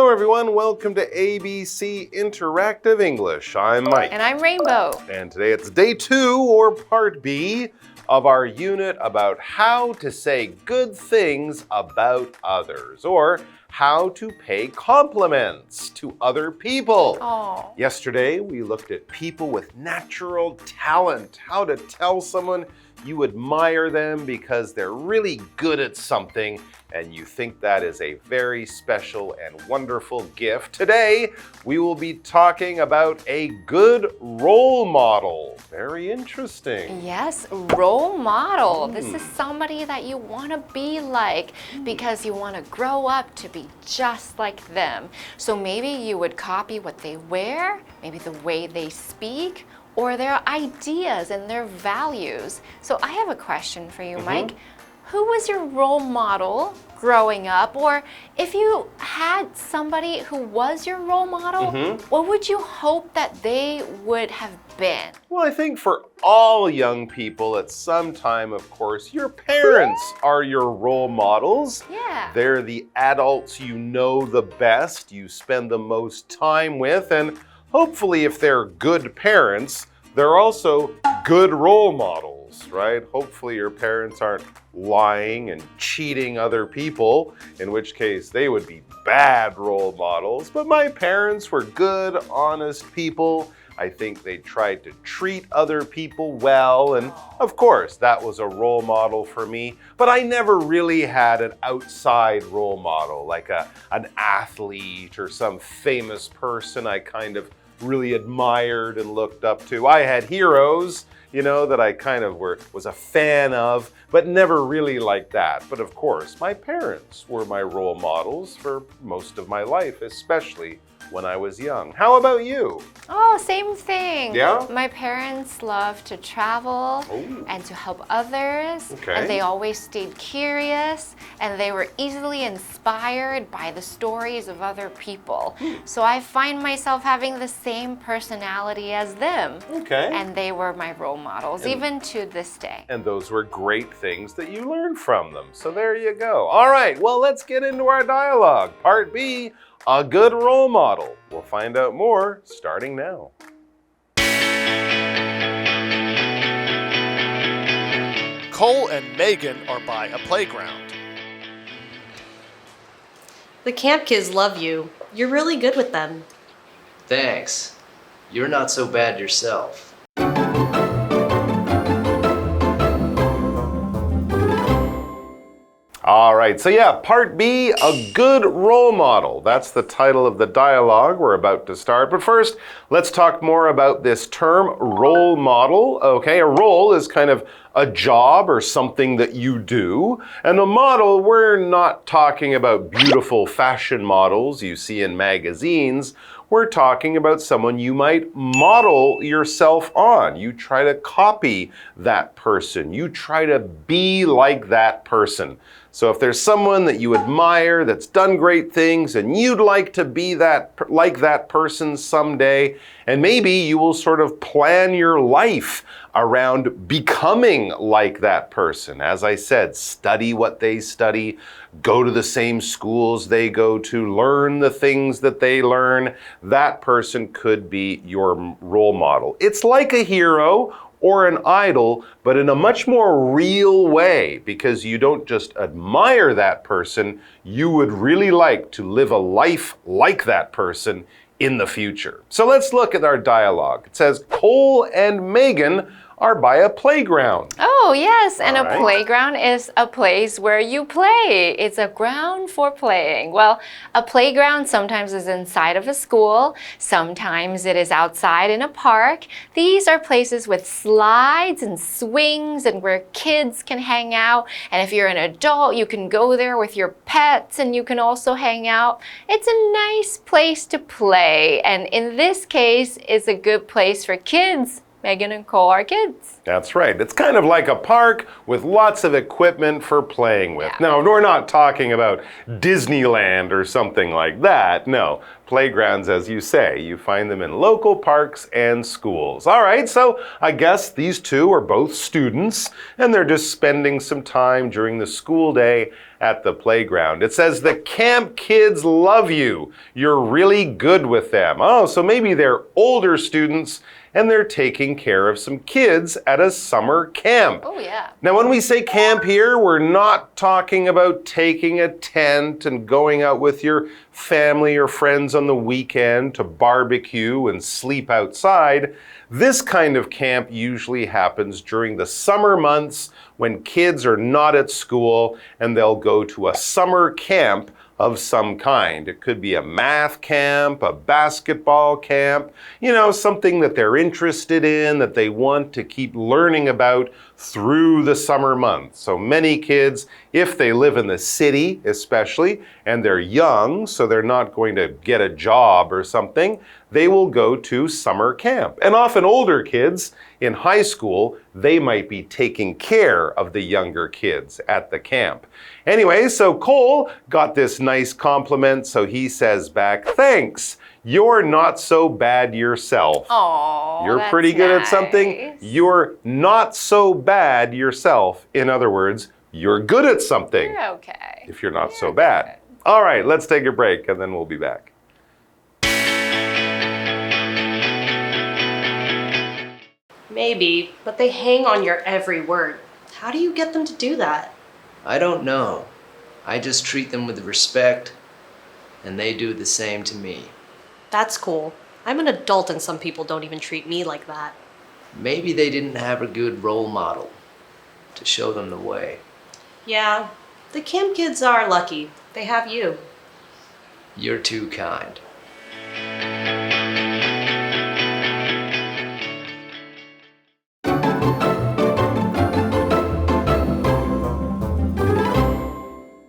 Hello everyone, welcome to ABC Interactive English. I'm Mike. And I'm Rainbow. And today it's day 2, or part B, of our unit about how to say good things about others, or how to pay compliments to other people. Oh. Yesterday, we looked at people with natural talent, how to tell someone you admire them because they're really good at something and you think that is a very special and wonderful gift. Today, we will be talking about a good role model. Very interesting. Yes, role model. This is somebody that you want to be like because you want to grow up to be just like them. So maybe you would copy what they wear, maybe the way they speak, or their ideas and their values. So I have a question for you, Mike. Who was your role model growing up? Or if you had somebody who was your role model, what would you hope that they would have been? Well, I think for all young people at some time, of course, your parents are your role models. Yeah. They're the adults you know the best, you spend the most time with, and hopefully if they're good parents, they're also good role models, right? Hopefully your parents aren't lying and cheating other people, in which case they would be bad role models. But my parents were good, honest people. I think they tried to treat other people well, and of course that was a role model for me. But I never really had an outside role model, like an athlete or some famous person I kind of really admired and looked up to. I had heroes, you know, that I kind of was a fan of, but never really like that. But of course, my parents were my role models for most of my life, especially when I was young. How about you? Oh, same thing. Yeah? My parents loved to travel and to help others. Okay. And they always stayed curious and they were easily inspired by the stories of other people. So I find myself having the same personality as them. Okay. And they were my role models, even to this day. And those were great things that you learned from them. So there you go. All right, well, let's get into our dialogue. Part B, a good role model. We'll find out more starting now. Cole and Megan are by a playground. The camp kids love you. You're really good with them. Thanks. You're not so bad yourself. All right, so yeah, part B, a good role model. That's the title of the dialogue we're about to start. But first, let's talk more about this term, role model. Okay, a role is kind of a job or something that you do. And a model, we're not talking about beautiful fashion models you see in magazines. We're talking about someone you might model yourself on. You try to copy that person. You try to be like that person. So if there's someone that you admire that's done great things and you'd like to be like that person someday, and maybe you will sort of plan your life around becoming like that person. As I said, study what they study, go to the same schools they go to, learn the things that they learn. That person could be your role model. It's like a hero or an idol, but in a much more real way, because you don't just admire that person, you would really like to live a life like that person in the future. So let's look at our dialogue. It says, Cole and Megan are by a playground. Oh, yes, and All a right. playground is a place where you play. It's a ground for playing. Well, a playground sometimes is inside of a school. Sometimes it is outside in a park. These are places with slides and swings and where kids can hang out. And if you're an adult, you can go there with your pets and you can also hang out. It's a nice place to play. And in this case, it's a good place for kids Megan and Cole are kids. That's right. It's kind of like a park with lots of equipment for playing with. Yeah. Now, we're not talking about Disneyland or something like that. No, playgrounds, as you say, you find them in local parks and schools. All right, so I guess these two are both students, and they're just spending some time during the school day at the playground. It says the camp kids love you. You're really good with them. Oh, so maybe they're older students and they're taking care of some kids at a summer camp. Oh, yeah. Now, when we say camp here, we're not talking about taking a tent and going out with your family or friends on the weekend to barbecue and sleep outside. This kind of camp usually happens during the summer months when kids are not at school and they'll go to a summer camp of some kind. It could be a math camp, a basketball camp, you know, something that they're interested in, that they want to keep learning about through the summer months. So many kids, if they live in the city especially, and they're young, so they're not going to get a job or something, they will go to summer camp. And often older kids in high school, they might be taking care of the younger kids at the camp. Anyway, so Cole got this nice compliment, so he says back, "Thanks. You're not so bad yourself." Oh, You're that's pretty good nice. at something. You're not so bad yourself. In other words, you're good at something. You're okay. If you're not so bad. All right, let's take a break and then we'll be back. Maybe, but they hang on your every word. How do you get them to do that? I don't know. I just treat them with respect, and they do the same to me. That's cool. I'm an adult and some people don't even treat me like that. Maybe they didn't have a good role model to show them the way. Yeah, the camp kids are lucky. They have you. You're too kind.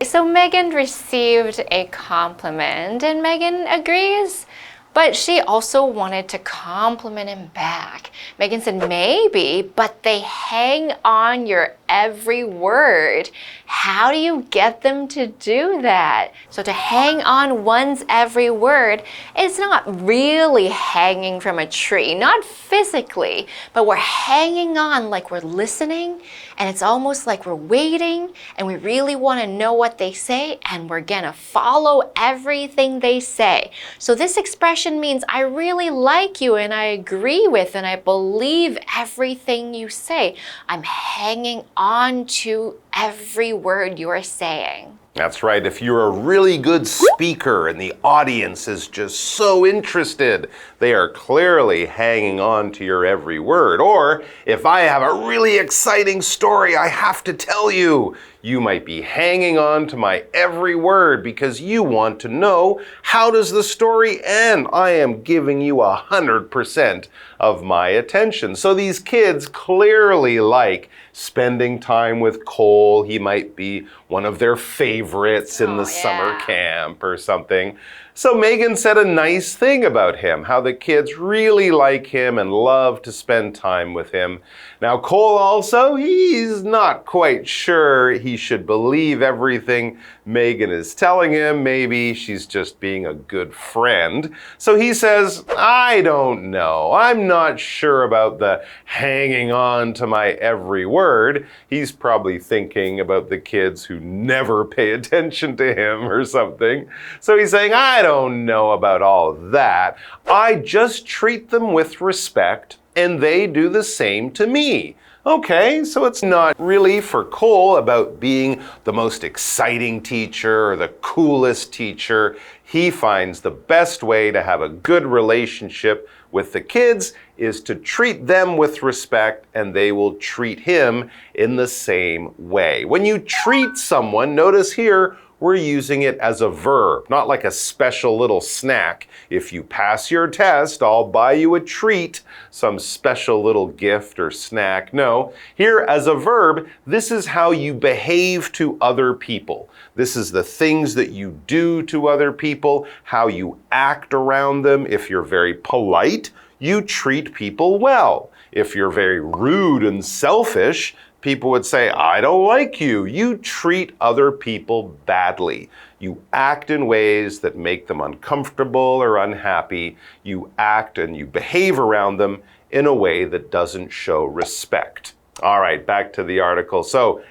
So Megan received a compliment and Megan agrees, but she also wanted to compliment him back. Megan said, maybe, but they hang on your every word. How do you get them to do that? So to hang on one's every word is not really hanging from a tree, not physically, but we're hanging on like we're listening, and it's almost like we're waiting and we really want to know what they say and we're gonna follow everything they say. So this expression means I really like you and I agree with and I believe everything you say. I'm hanging on to every word you're saying. That's right. If you're a really good speaker and the audience is just so interested, they are clearly hanging on to your every word. Or if I have a really exciting story I have to tell you, you might be hanging on to my every word because you want to know, how does the story end? I am giving you 100% of my attention. So these kids clearly like spending time with Cole. He might be one of their favorites in the summer camp or something. So Megan said a nice thing about him, how the kids really like him and love to spend time with him. Now Cole also, he's not quite sure he should believe everything Megan is telling him. Maybe she's just being a good friend. So he says, I don't know. I'm not sure about the hanging on to my every word. He's probably thinking about the kids who never pay attention to him or something. So he's saying, I don't know about all of that. I just treat them with respect and they do the same to me. Okay, so it's not really for Cole about being the most exciting teacher or the coolest teacher. He finds the best way to have a good relationship with the kids is to treat them with respect and they will treat him in the same way. When you treat someone, notice here, we're using it as a verb, not like a special little snack. If you pass your test, I'll buy you a treat, some special little gift or snack. No, here as a verb, this is how you behave to other people. This is the things that you do to other people, how you act around them. If you're very polite, you treat people well. If you're very rude and selfish, people would say, I don't like you. You treat other people badly. You act in ways that make them uncomfortable or unhappy. You act and you behave around them in a way that doesn't show respect. All right, back to the article. So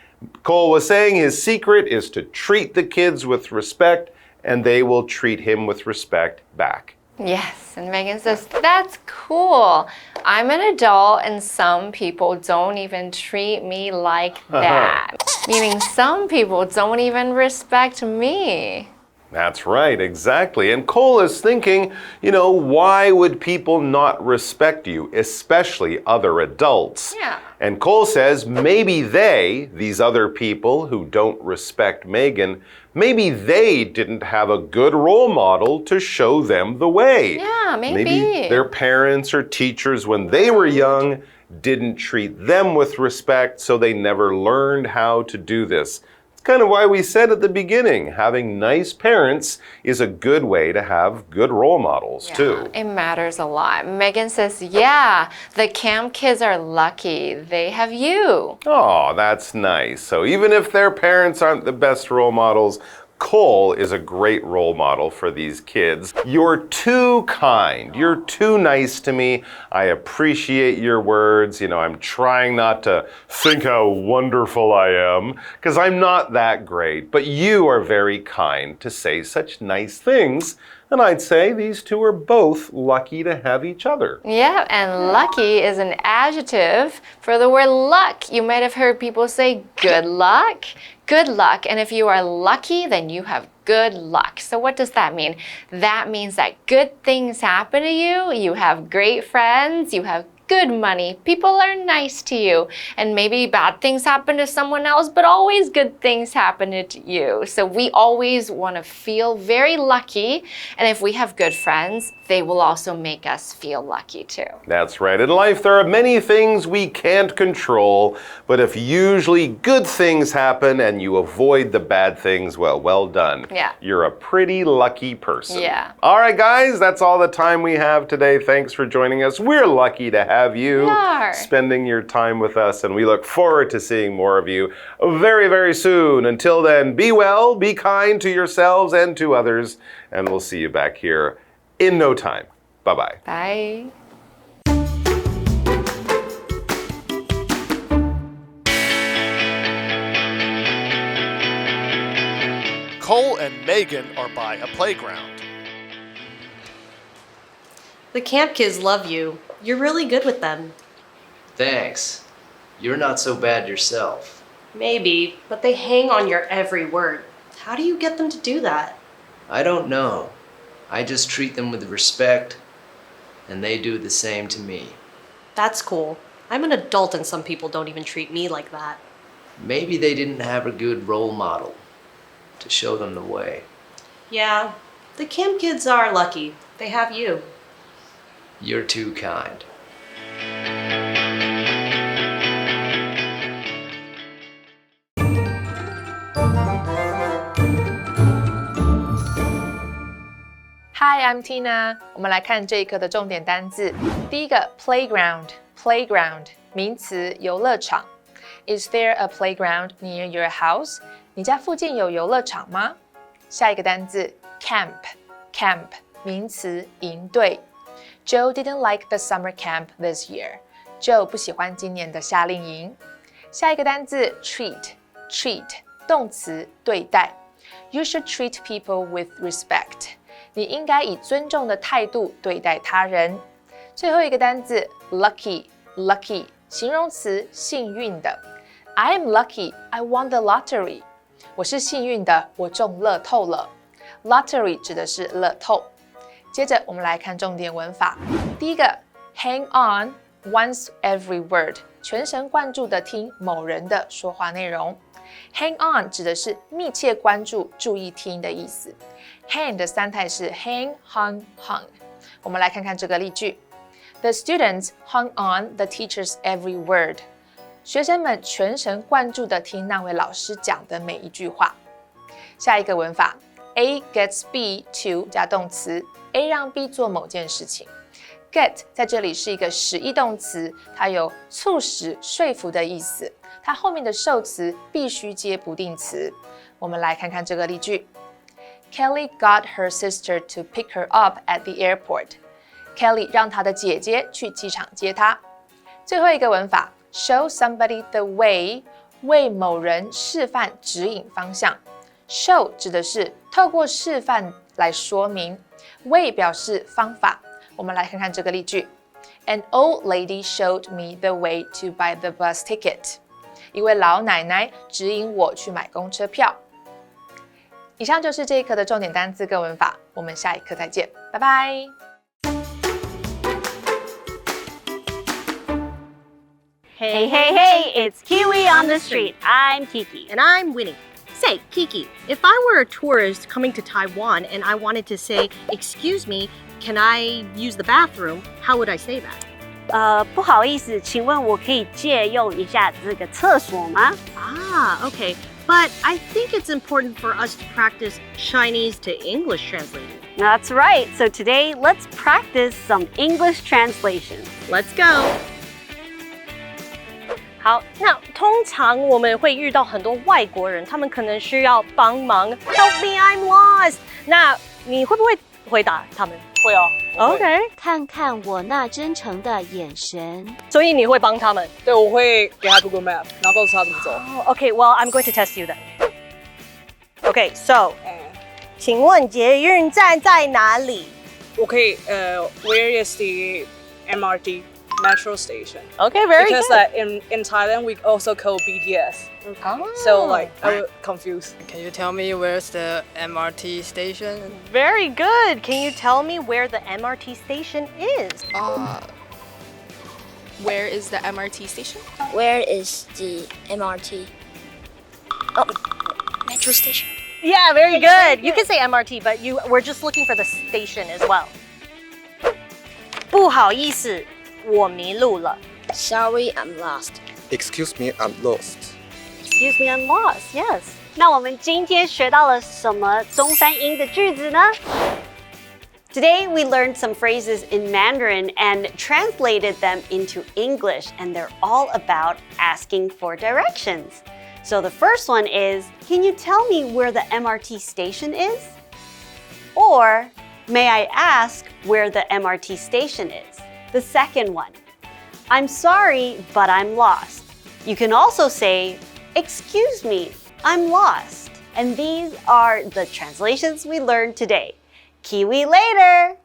Cole was saying his secret is to treat the kids with respect, and they will treat him with respect back. Yes, and Megan says, that's cool. I'm an adult and some people don't even treat me like that. Meaning some people don't even respect me. That's right, exactly. And Cole is thinking, why would people not respect you, especially other adults? Yeah. And Cole says maybe these other people who don't respect Megan, maybe they didn't have a good role model to show them the way. Yeah, maybe. Maybe their parents or teachers when they were young didn't treat them with respect, so they never learned how to do this. Kind of why we said at the beginning, having nice parents is a good way to have good role models too. It matters a lot. Megan says, yeah, the camp kids are lucky. They have you. Oh, that's nice. So even if their parents aren't the best role models, Cole is a great role model for these kids. You're too kind. You're too nice to me. I appreciate your words. I'm trying not to think how wonderful I am, because I'm not that great. But you are very kind to say such nice things. And I'd say these two are both lucky to have each other. Yeah, and lucky is an adjective for the word luck. You might have heard people say good luck. Good luck. And if you are lucky, then you have good luck. So what does that mean? That means that good things happen to you. You have great friends. You have good money. People are nice to you. And maybe bad things happen to someone else, but always good things happen to you. So we always want to feel very lucky. And if we have good friends, they will also make us feel lucky too. That's right. In life, there are many things we can't control, but if usually good things happen and you avoid the bad things, well done. Yeah. You're a pretty lucky person. Yeah. All right, guys, that's all the time we have today. Thanks for joining us. We're lucky to have you spending your time with us, and we look forward to seeing more of you very, very soon. Until then, be well, be kind to yourselves and to others, and we'll see you back here in no time. Bye-bye. Bye. Cole and Megan are by a playground. The camp kids love you. You're really good with them. Thanks. You're not so bad yourself. Maybe, but they hang on your every word. How do you get them to do that? I don't know. I just treat them with respect, and they do the same to me. That's cool. I'm an adult and some people don't even treat me like that. Maybe they didn't have a good role model to show them the way. Yeah, the camp kids are lucky. They have you. You're too kind. Hi, I'm Tina. 我们来看这一课的重点单字。第一个 playground 名词游乐场。Is there a playground near your house? 你家附近有游乐场吗？下一个单字 camp 名词营队。Joe didn't like the summer camp this year. Joe 不喜欢今年的夏令营。下一个单字 treat 动词对待。You should treat people with respect. 你应该以尊重的态度对待他人。最后一个单字 lucky 形容词幸运的。I am lucky, I won the lottery. 我是幸运的，我中乐透了。Lottery 指的是乐透。接着我们来看重点文法。第一个 hang on one's every word 全神贯注地听某人的说话内容。Hang on 指的是密切关注、注意听的意思。Hang 的三态是 hang, hung, hung。我们来看看这个例句。The students hung on the teacher's every word. 学生们全神贯注地听那位老师讲的每一句话。下一个文法 A gets B to 加动词 A 让 B 做某件事情。Get 在这里是一个实义动词，它有促使、说服的意思。它后面的受词必须接不定词。我们来看看这个例句。Kelly got her sister to pick her up at the airport. Kelly 让她的姐姐去机场接她。最后一个文法 show somebody the way， 为某人示范指引方向。show 指的是透过示范来说明 ，way 表示方法。我们来看看这个例句 ：An old lady showed me the way to buy the bus ticket。一位老奶奶指引我去买公车票。以上就是这一课的重点单字跟文法，我们下一课再见，拜拜。Hey, hey, hey, it's Kiwi on the street. I'm Kiki. And I'm Winnie. Say, Kiki, if I were a tourist coming to Taiwan and I wanted to say, excuse me, can I use the bathroom? How would I say that? 不好意思，请问我可以借用一下这个厕所吗？ Okay. But I think it's important for us to practice Chinese to English translating. That's right. So today, let's practice some English translation. Let's go. 好，那通常我们会遇到很多外国人，他们可能需要帮忙。Help me, I'm lost. 那你会不会回答他们？会啊。OK. 看看我那真诚的眼神。所以你会帮他们？对，我会给他 Google Map， 然后告诉他怎么走。Okay, well, I'm going to test you then. Okay, so, 请问捷运站在哪里？我可以where is the MRT metro station? Okay, very Because good. in Thailand we also call BTS. So like I was confused. Can you tell me where's the MRT station? Very good. Can you tell me where the MRT station is? Where is the MRT station? Where is the MRT? Oh, metro station. Yeah, very good. You can say MRT, but we're just looking for the station as well. 不好意思，我迷路了。 Sorry, I'm lost. Excuse me, I'm lost. Excuse me, I'm lost. Yes. 那我们今天学到了什么中翻英的句子呢？ Today we learned some phrases in Mandarin and translated them into English, and they're all about asking for directions. So the first one is, can you tell me where the MRT station is? Or, may I ask where the MRT station is? The second one, I'm sorry, but I'm lost. You can also say, excuse me, I'm lost. And these are the translations we learned today. Kiwi later!